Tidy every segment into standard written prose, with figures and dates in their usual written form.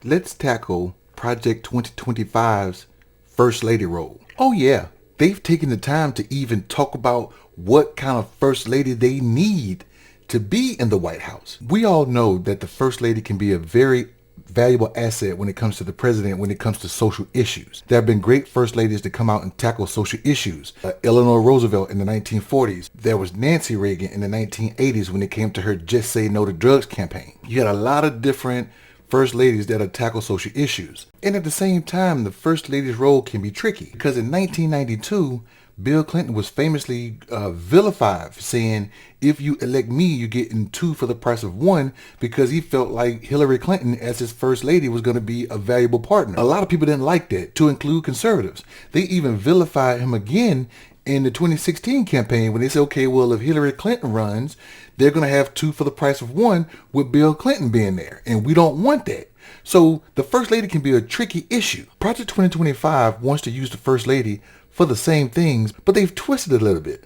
let's tackle Project 2025's First Lady role. Oh yeah, they've taken the time to even talk about what kind of First Lady they need to be in the White House. We all know that the First Lady can be a very valuable asset when it comes to the president, when it comes to social issues. There have been great first ladies to come out and tackle social issues. Eleanor Roosevelt in the 1940s. There was Nancy Reagan in the 1980s when it came to her Just Say No to Drugs campaign. You had a lot of different first ladies that tackle social issues. And at the same time, the first lady's role can be tricky because in 1992, Bill Clinton was famously vilified for saying, if you elect me, you're getting two for the price of one, because he felt like Hillary Clinton as his first lady was going to be a valuable partner. A lot of people didn't like that, to include conservatives. They even vilified him again in the 2016 campaign when they said, okay, well, if Hillary Clinton runs, they're going to have two for the price of one with Bill Clinton being there. And we don't want that. So the first lady can be a tricky issue. Project 2025 wants to use the first lady for the same things, but they've twisted it a little bit.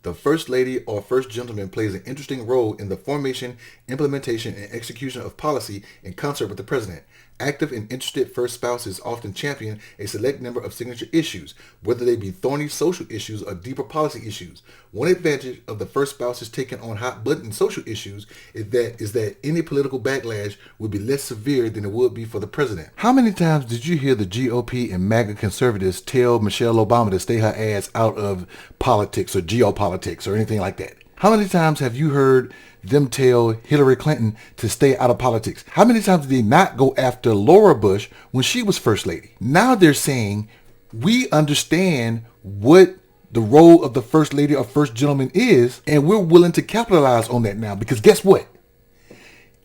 The First Lady or First Gentleman plays an interesting role in the formation, implementation, and execution of policy in concert with the President. Active and interested first spouses often champion a select number of signature issues, whether they be thorny social issues or deeper policy issues. One advantage of the first spouses taking on hot-button social issues is that any political backlash would be less severe than it would be for the President. How many times did you hear the GOP and MAGA conservatives tell Michelle Obama to stay her ass out of politics or geopolitics or anything like that? How many times have you heard them tell Hillary Clinton to stay out of politics? How many times did they not go after Laura Bush when she was First Lady? Now they're saying, we understand what the role of the First Lady or First Gentleman is, and we're willing to capitalize on that now. Because guess what?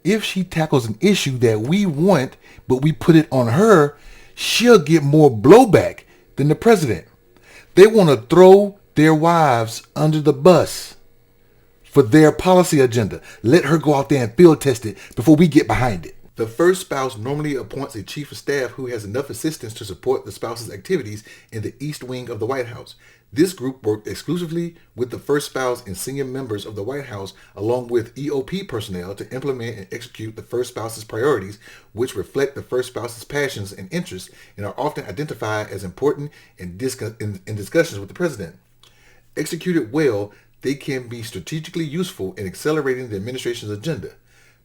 If she tackles an issue that we want, but we put it on her, she'll get more blowback than the President. They want to throw their wives under the bus for their policy agenda. Let her go out there and field test it before we get behind it. The first spouse normally appoints a chief of staff who has enough assistants to support the spouse's activities in the East Wing of the White House. This group worked exclusively with the first spouse and senior members of the White House, along with EOP personnel, to implement and execute the first spouse's priorities, which reflect the first spouse's passions and interests and are often identified as important in discussions with the President. Executed well, they can be strategically useful in accelerating the administration's agenda.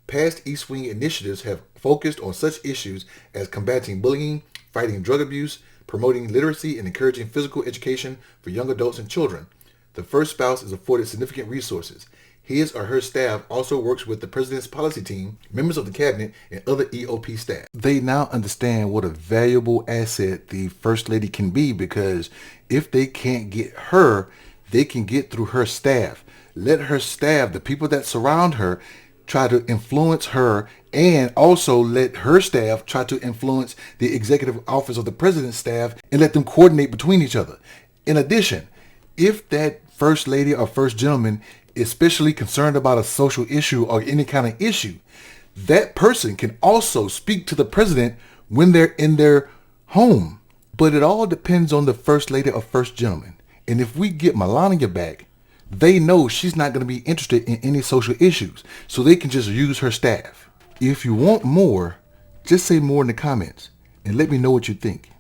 Past East Wing initiatives have focused on such issues as combating bullying, fighting drug abuse, promoting literacy, and encouraging physical education for young adults and children. The first spouse is afforded significant resources. His or her staff also works with the President's policy team, members of the cabinet, and other EOP staff. They now understand what a valuable asset the First Lady can be, because if they can't get her, they can get through her staff. Let her staff, the people that surround her, try to influence her, and also let her staff try to influence the executive office of the President's staff and let them coordinate between each other. In addition, if that First Lady or First Gentleman is especially concerned about a social issue or any kind of issue, that person can also speak to the President when they're in their home. But it all depends on the First Lady or First Gentleman. And if we get Melania back, they know she's not going to be interested in any social issues, so they can just use her staff. If you want more, just say more in the comments and let me know what you think.